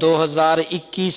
2021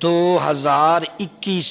2021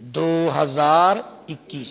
2021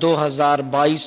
2022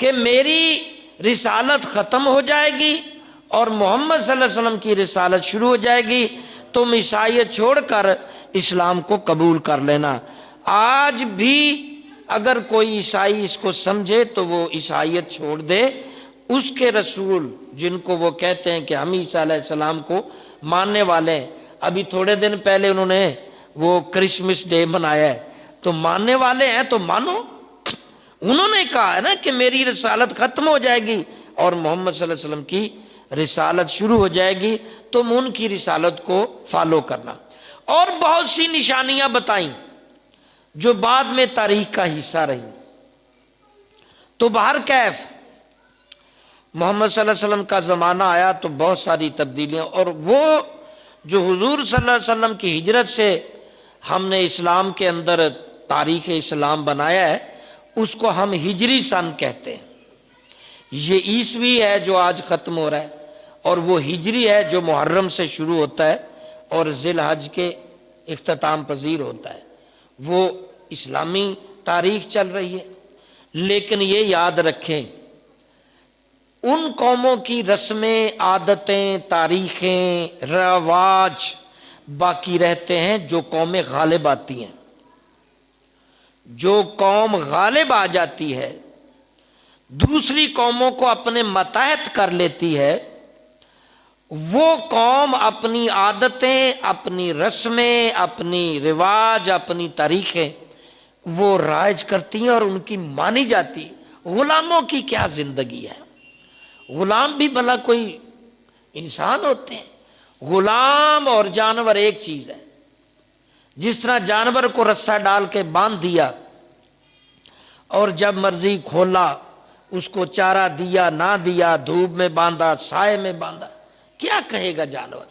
کہ میری رسالت ختم ہو جائے گی اور محمد صلی اللہ علیہ وسلم کی رسالت شروع ہو جائے گی، تم عیسائیت چھوڑ کر اسلام کو قبول کر لینا۔ آج بھی اگر کوئی عیسائی اس کو سمجھے تو وہ عیسائیت چھوڑ دے، اس کے رسول جن کو وہ کہتے ہیں کہ ہم عیسیٰ علیہ السلام کو ماننے والے ہیں، ابھی تھوڑے دن پہلے انہوں نے وہ کرسمس ڈے منایا ہے، تو ماننے والے ہیں تو مانو۔ انہوں نے کہا ہے نا کہ میری رسالت ختم ہو جائے گی اور محمد صلی اللہ علیہ وسلم کی رسالت شروع ہو جائے گی، تم ان کی رسالت کو فالو کرنا۔ اور بہت سی نشانیاں بتائیں جو بعد میں تاریخ کا حصہ رہی۔ تو بہرکیف محمد صلی اللہ علیہ وسلم کا زمانہ آیا تو بہت ساری تبدیلیاں، اور وہ جو حضور صلی اللہ علیہ وسلم کی ہجرت سے ہم نے اسلام کے اندر تاریخ اسلام بنایا ہے، اس کو ہم ہجری سن کہتے ہیں۔ یہ عیسوی ہے جو آج ختم ہو رہا ہے، اور وہ ہجری ہے جو محرم سے شروع ہوتا ہے اور ذی الحج کے اختتام پذیر ہوتا ہے۔ وہ اسلامی تاریخ چل رہی ہے، لیکن یہ یاد رکھیں ان قوموں کی رسمیں، عادتیں، تاریخیں، رواج باقی رہتے ہیں جو قومیں غالب آتی ہیں۔ جو قوم غالب آ جاتی ہے، دوسری قوموں کو اپنے ماتحت کر لیتی ہے، وہ قوم اپنی عادتیں، اپنی رسمیں، اپنی رواج، اپنی تاریخیں وہ رائج کرتی ہیں اور ان کی مانی جاتی۔ غلاموں کی کیا زندگی ہے؟ غلام بھی بھلا کوئی انسان ہوتے ہیں؟ غلام اور جانور ایک چیز ہے۔ جس طرح جانور کو رسہ ڈال کے باندھ دیا اور جب مرضی کھولا، اس کو چارہ دیا نہ دیا، دھوپ میں باندھا سائے میں باندھا، کیا کہے گا جانور؟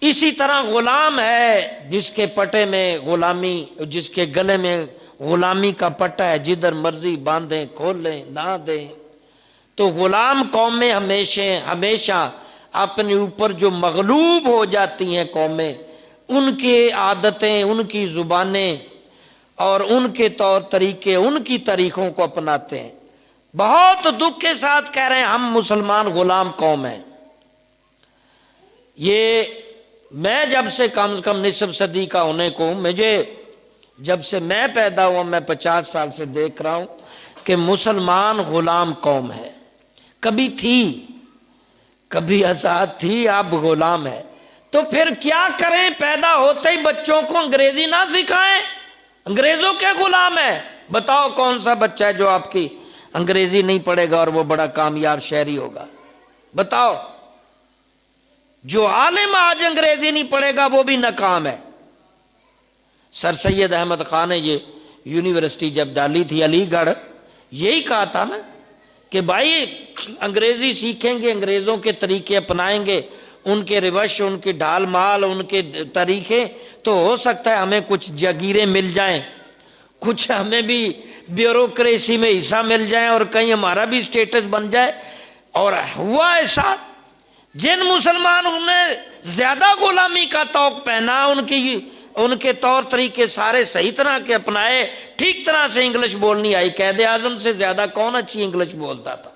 اسی طرح غلام ہے جس کے پٹے میں غلامی، جس کے گلے میں غلامی کا پٹا ہے، جدھر مرضی باندھیں کھولیں نہ دیں۔ تو غلام قومیں ہمیشہ اپنے اوپر جو مغلوب ہو جاتی ہیں قومیں، ان کی عادتیں، ان کی زبانیں اور ان کے طور طریقے، ان کی طریقوں کو اپناتے ہیں۔ بہت دکھ کے ساتھ کہہ رہے ہیں ہم مسلمان غلام قوم ہیں۔ یہ میں جب سے کم نصف صدی کا ہونے کو، مجھے جب سے میں پیدا ہوا، میں 50 سال سے دیکھ رہا ہوں کہ مسلمان غلام قوم ہے۔ کبھی تھی، کبھی آزاد تھی، اب غلام ہے۔ تو پھر کیا کریں؟ پیدا ہوتے ہی بچوں کو انگریزی نہ سکھائیں؟ انگریزوں کے غلام ہے؟ بتاؤ کون سا بچہ ہے جو آپ کی انگریزی نہیں پڑھے گا اور وہ بڑا کامیاب شہری ہوگا؟ بتاؤ۔ جو عالم آج انگریزی نہیں پڑھے گا وہ بھی ناکام ہے۔ سر سید احمد خان نے یہ یونیورسٹی جب ڈالی تھی علی گڑھ، یہی کہا تھا نا کہ بھائی انگریزی سیکھیں گے، انگریزوں کے طریقے اپنائیں گے، ان کے روش، ان کے ڈھال مال، ان کے طریقے، تو ہو سکتا ہے ہمیں کچھ جاگیریں مل جائیں، کچھ ہمیں بھی بیوروکریسی میں حصہ مل جائیں اور کہیں ہمارا بھی سٹیٹس بن جائے۔ اور ہوا ایسا، جن مسلمانوں نے زیادہ غلامی کا طوق پہنا، ان کے طور طریقے سارے صحیح طرح کے اپنائے، ٹھیک طرح سے انگلش بولنی آئی۔ قائد اعظم سے زیادہ کون اچھی انگلش بولتا تھا؟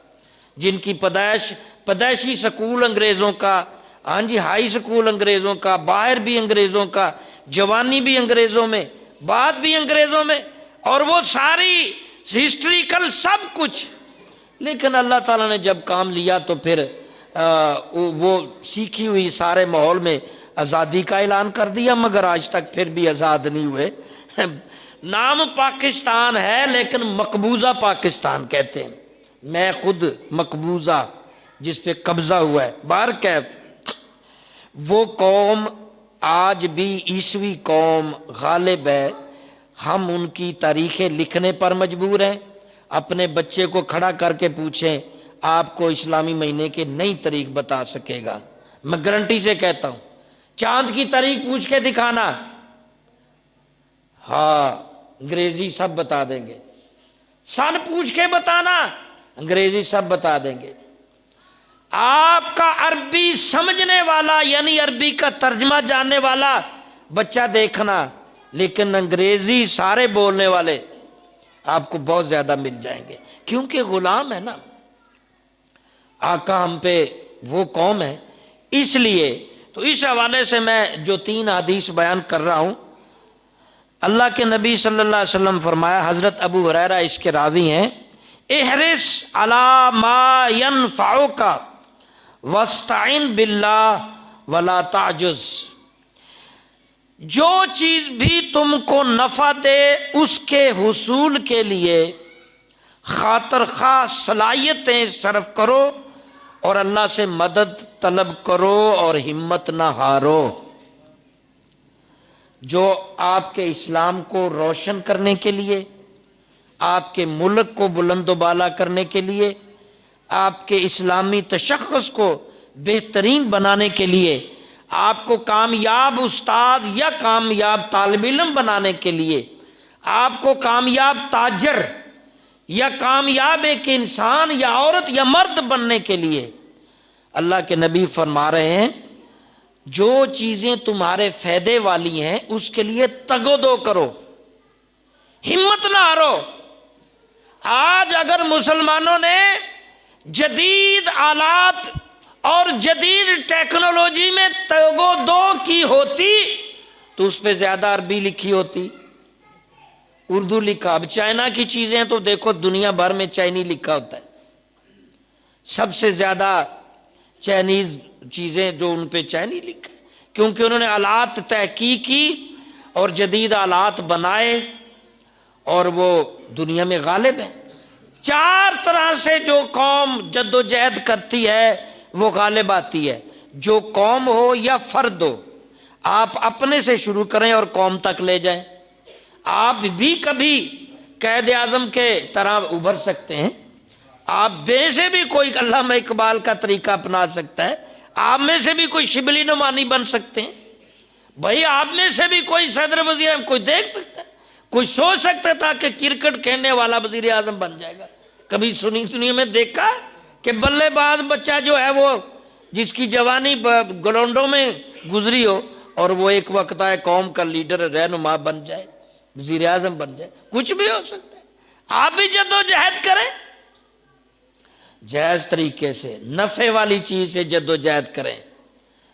جن کی پیدائشی سکول انگریزوں کا، ہاں جی، ہائی سکول انگریزوں کا، باہر بھی انگریزوں کا، جوانی بھی انگریزوں میں، بات بھی انگریزوں میں، اور وہ ساری ہسٹریکل سب کچھ۔ لیکن اللہ تعالیٰ نے جب کام لیا تو پھر وہ سیکھی ہوئی سارے ماحول میں آزادی کا اعلان کر دیا، مگر آج تک پھر بھی آزاد نہیں ہوئے۔ نام پاکستان ہے لیکن مقبوضہ پاکستان کہتے ہیں۔ میں خود مقبوضہ، جس پہ قبضہ ہوا ہے۔ بہرکیف وہ قوم آج بھی عیسوی قوم غالب ہے۔ ہم ان کی تاریخیں لکھنے پر مجبور ہیں۔ اپنے بچے کو کھڑا کر کے پوچھیں، آپ کو اسلامی مہینے کے نئی تاریخ بتا سکے گا؟ میں گارنٹی سے کہتا ہوں۔ چاند کی تاریخ پوچھ کے دکھانا، ہاں انگریزی سب بتا دیں گے۔ سن پوچھ کے بتانا، انگریزی سب بتا دیں گے۔ آپ کا عربی سمجھنے والا، یعنی عربی کا ترجمہ جاننے والا بچہ دیکھنا، لیکن انگریزی سارے بولنے والے آپ کو بہت زیادہ مل جائیں گے، کیونکہ غلام ہے نا آقا ہم پہ، وہ قوم ہے، اس لیے۔ تو اس حوالے سے میں جو 3 حدیث بیان کر رہا ہوں، اللہ کے نبی صلی اللہ علیہ وسلم فرمایا، حضرت ابو ہریرہ اس کے راوی ہیں، احرص علی ما ینفعک واستعن باللہ ولا تعجز، جو چیز بھی تم کو نفع دے اس کے حصول کے لیے خاطر خواہ صلاحیتیں صرف کرو اور اللہ سے مدد طلب کرو اور ہمت نہ ہارو۔ جو آپ کے اسلام کو روشن کرنے کے لیے، آپ کے ملک کو بلند و بالا کرنے کے لیے، آپ کے اسلامی تشخص کو بہترین بنانے کے لیے، آپ کو کامیاب استاد یا کامیاب طالب علم بنانے کے لیے، آپ کو کامیاب تاجر یا کامیاب ایک انسان یا عورت یا مرد بننے کے لیے، اللہ کے نبی فرما رہے ہیں جو چیزیں تمہارے فائدے والی ہیں اس کے لیے تگ و دو کرو، ہمت نہ ہارو۔ آج اگر مسلمانوں نے جدید آلات اور جدید ٹیکنالوجی میں تگ و دو کی ہوتی تو اس پہ زیادہ عربی لکھی ہوتی، اردو لکھا۔ اب چائنا کی چیزیں تو دیکھو دنیا بھر میں چائنی لکھا ہوتا ہے، سب سے زیادہ چائنیز چیزیں جو ان پہ چائنی لکھا، کیونکہ انہوں نے آلات تحقیق کی اور جدید آلات بنائے اور وہ دنیا میں غالب ہیں۔ 4 طرح سے جو قوم جد و جہد کرتی ہے وہ غالب آتی ہے، جو قوم ہو یا فرد ہو۔ آپ اپنے سے شروع کریں اور قوم تک لے جائیں، آپ بھی کبھی قائد اعظم کے طرح ابھر سکتے ہیں، آپ میں سے بھی کوئی علامہ اقبال کا طریقہ اپنا سکتا ہے، آپ میں سے بھی کوئی شبلی نعمانی بن سکتے ہیں، بھائی آپ میں سے بھی کوئی صدر وزیر کوئی دیکھ سکتا ہے، کوئی سوچ سکتا تھا کہ کرکٹ کھیلنے والا وزیر اعظم بن جائے گا؟ کبھی سنی میں دیکھا کہ بلے باز بچہ جو ہے وہ جس کی جوانی گراؤنڈوں میں گزری ہو اور وہ ایک وقت آئے قوم کا لیڈر رہنما بن جائے، وزیر اعظم بن جائے؟ کچھ بھی ہو سکتا ہے۔ آپ بھی جد و جہد کریں، جائز طریقے سے نفع والی چیز سے جد و جہد کریں۔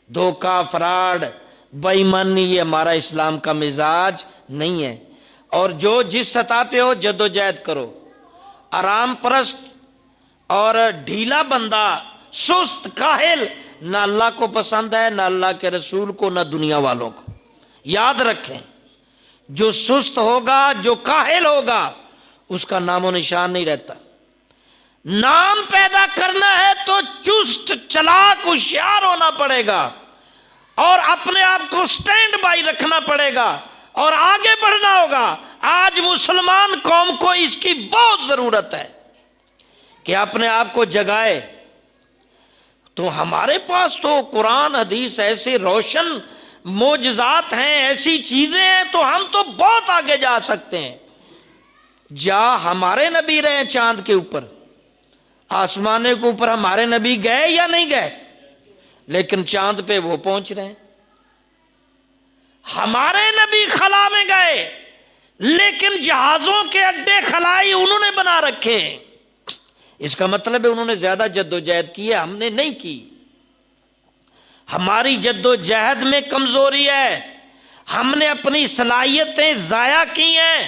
دھوکہ، فراڈ، بے ایمانی یہ ہمارا اسلام کا مزاج نہیں ہے۔ اور جو جس سطح پہ ہو جد و جہد کرو۔ آرام پرست اور ڈھیلا بندہ، سست کاہل، نہ اللہ کو پسند ہے، نہ اللہ کے رسول کو، نہ دنیا والوں کو۔ یاد رکھیں، جو سست ہوگا، جو کاہل ہوگا، اس کا نام و نشان نہیں رہتا۔ نام پیدا کرنا ہے تو چست، چلاک، ہوشیار ہونا پڑے گا اور اپنے آپ کو سٹینڈ بائی رکھنا پڑے گا اور آگے بڑھنا ہوگا۔ آج مسلمان قوم کو اس کی بہت ضرورت ہے کہ اپنے آپ کو جگائے۔ تو ہمارے پاس تو قرآن حدیث ایسے روشن معجزات ہیں، ایسی چیزیں ہیں، تو ہم تو بہت آگے جا سکتے ہیں۔ جا ہمارے نبی رہے چاند کے اوپر، آسمانے کے اوپر ہمارے نبی گئے یا نہیں گئے؟ لیکن چاند پہ وہ پہنچ رہے ہیں۔ ہمارے نبی خلا میں گئے لیکن جہازوں کے اڈے خلائی انہوں نے بنا رکھے ہیں۔ اس کا مطلب ہے انہوں نے زیادہ جد و جہد کی ہے، ہم نے نہیں کی۔ ہماری جد و جہد میں کمزوری ہے، ہم نے اپنی صلاحیتیں ضائع کی ہیں،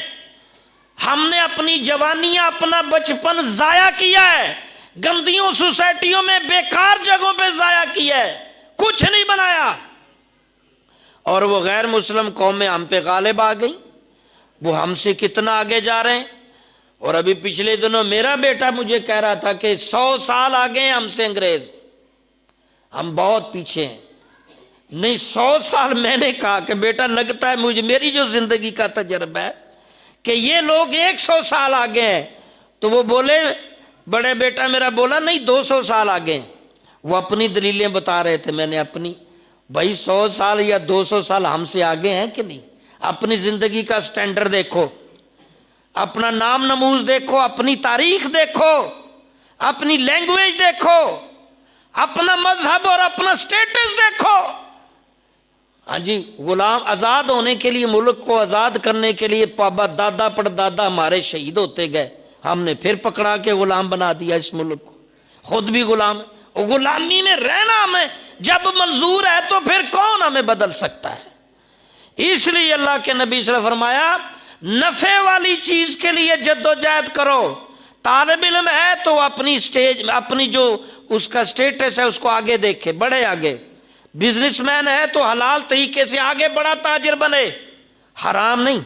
ہم نے اپنی جوانیاں، اپنا بچپن ضائع کیا ہے، گندیوں سوسائٹیوں میں بیکار جگہوں پہ ضائع کیا ہے، کچھ نہیں بنایا۔ اور وہ غیر مسلم قومیں ہم پہ غالب آ گئیں، وہ ہم سے کتنا آگے جا رہے ہیں۔ اور ابھی پچھلے دنوں میرا بیٹا مجھے کہہ رہا تھا کہ 100 سال آگے ہیں ہم سے انگریز، ہم بہت پیچھے ہیں۔ نہیں، 100 سال میں نے کہا کہ بیٹا لگتا ہے مجھے، میری جو زندگی کا تجربہ ہے کہ یہ لوگ 100 سال آگے ہیں۔ تو وہ بولے، بڑے بیٹا میرا بولا نہیں 200 سال آگے ہیں۔ وہ اپنی دلیلیں بتا رہے تھے، میں نے اپنی، بھائی 100 سال یا 200 سال ہم سے آگے ہیں کہ نہیں؟ اپنی زندگی کا سٹینڈرڈ دیکھو، اپنا نام نموز دیکھو، اپنی تاریخ دیکھو، اپنی لینگویج دیکھو، اپنا مذہب اور اپنا سٹیٹس دیکھو۔ ہاں جی، غلام آزاد ہونے کے لیے، ملک کو آزاد کرنے کے لیے پابا دادا پڑدادا ہمارے شہید ہوتے گئے، ہم نے پھر پکڑا کے غلام بنا دیا اس ملک کو، خود بھی غلام ہے۔ اور غلامی میں رہنا ہمیں جب منظور ہے تو پھر کون ہمیں بدل سکتا ہے؟ اس لیے اللہ کے نبی صلی اللہ علیہ وسلم فرمایا نفع والی چیز کے لیے جدوجہد کرو۔ طالب علم ہے تو اپنی سٹیج، اپنی جو اس کا سٹیٹس ہے اس کو آگے دیکھے، بڑھے آگے۔ بزنس مین ہے تو حلال طریقے سے آگے بڑا تاجر بنے، حرام نہیں۔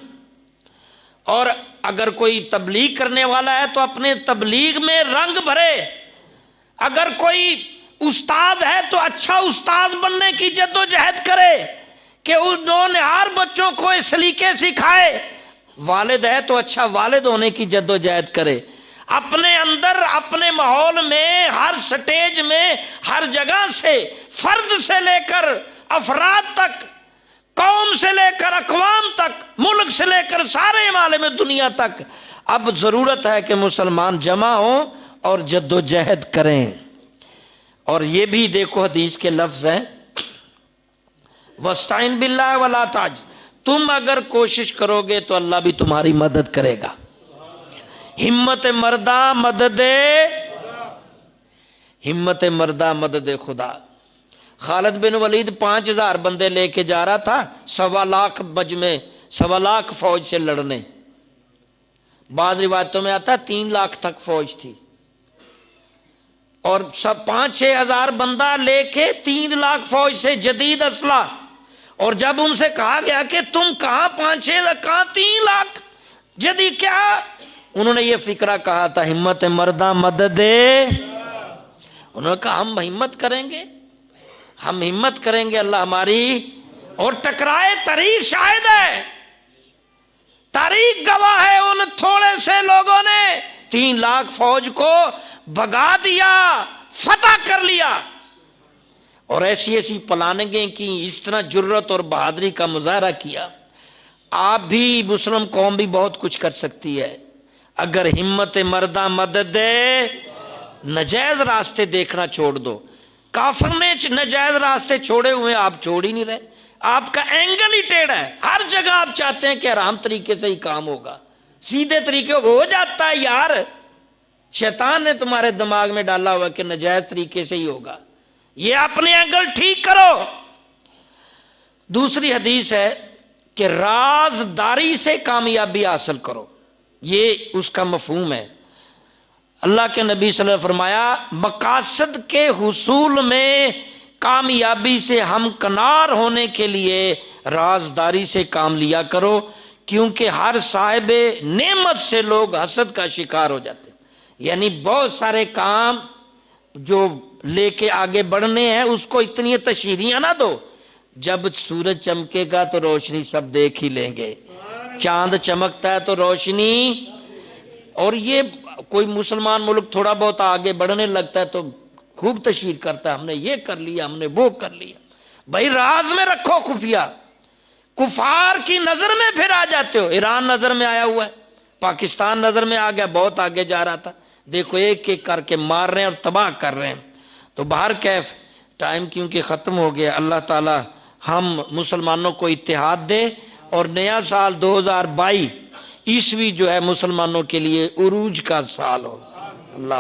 اور اگر کوئی تبلیغ کرنے والا ہے تو اپنے تبلیغ میں رنگ بھرے۔ اگر کوئی استاد ہے تو اچھا استاد بننے کی جدوجہد کرے کہ اس نونہار بچوں کو اس سلیقے سکھائے۔ والد ہے تو اچھا والد ہونے کی جدوجہد کرے۔ اپنے اندر، اپنے ماحول میں، ہر سٹیج میں، ہر جگہ سے، فرد سے لے کر افراد تک، قوم سے لے کر اقوام تک، ملک سے لے کر سارے عالم دنیا تک اب ضرورت ہے کہ مسلمان جمع ہوں اور جدوجہد کریں۔ اور یہ بھی دیکھو حدیث کے لفظ ہیں وَاسْتَعِنْ بِاللَّهِ وَلَا تَعْجِزْ، تم اگر کوشش کرو گے تو اللہ بھی تمہاری مدد کرے گا۔ ہمت مردہ مدد، ہمت مردہ مدد خدا۔ خالد بن ولید 5000 بندے لے کے جا رہا تھا 1.25 لاکھ مجمع، 1.25 لاکھ فوج سے لڑنے۔ بعض روایتوں میں آتا ہے 3 لاکھ تک فوج تھی، اور سب 5-6 ہزار بندہ لے کے 3 لاکھ فوج سے جدید اسلحہ۔ اور جب ان سے کہا گیا کہ تم کہاں 5-6 لاکھ، کہاں 3 لاکھ جدید، کیا انہوں نے یہ فکرہ کہا تھا ہمت مردہ مدد۔ انہوں نے کہا ہم ہمت کریں گے، ہم ہمت کریں گے، اللہ ہماری۔ اور ٹکرائے تاریخ شاہد ہے، تاریخ گواہ ہے، ان تھوڑے سے لوگوں نے 3 لاکھ فوج کو بھگا دیا، فتح کر لیا، اور ایسی ایسی پلاننگیں کی، اس طرح جرت اور بہادری کا مظاہرہ کیا۔ آپ بھی، مسلم قوم بھی بہت کچھ کر سکتی ہے اگر ہمت مردہ مدد دے۔ نجائز راستے دیکھنا چھوڑ دو۔ کافر نے نجائز راستے چھوڑے ہوئے، آپ چھوڑ ہی نہیں رہے، آپ کا اینگل ہی ٹیڑھا ہے۔ ہر جگہ آپ چاہتے ہیں کہ حرام طریقے سے ہی کام ہوگا، سیدھے طریقے ہو جاتا ہے یار، شیطان نے تمہارے دماغ میں ڈالا ہوا کہ نجائز طریقے سے ہی ہوگا۔ یہ اپنے اینگل ٹھیک کرو۔ دوسری حدیث ہے کہ رازداری سے کامیابی حاصل کرو، یہ اس کا مفہوم ہے۔ اللہ کے نبی صلی اللہ علیہ وسلم فرمایا مقاصد کے حصول میں کامیابی سے ہمکنار ہونے کے لیے رازداری سے کام لیا کرو، کیونکہ ہر صاحب نعمت سے لوگ حسد کا شکار ہو جاتے ہیں۔ یعنی بہت سارے کام جو لے کے آگے بڑھنے ہیں اس کو اتنی تشہیریاں نہ دو، جب سورج چمکے گا تو روشنی سب دیکھ ہی لیں گے، چاند چمکتا ہے تو روشنی۔ اور یہ کوئی مسلمان ملک تھوڑا بہت آگے بڑھنے لگتا ہے تو خوب تشہیر کرتا ہے، ہم نے یہ کر لیا، ہم نے وہ کر لیا۔ بھائی راز میں رکھو خفیہ، کفار کی نظر میں پھر آ جاتے ہو۔ ایران نظر میں آیا ہوا ہے، پاکستان نظر میں آ گیا، بہت آگے جا رہا تھا، دیکھو ایک ایک کر کے مار رہے ہیں اور تباہ کر رہے ہیں۔ تو بہر کیف ٹائم کیونکہ ختم ہو گیا، اللہ تعالی ہم مسلمانوں کو اتحاد دے، اور نیا سال 2022 عیسوی جو ہے مسلمانوں کے لیے عروج کا سال ہو۔ اللہ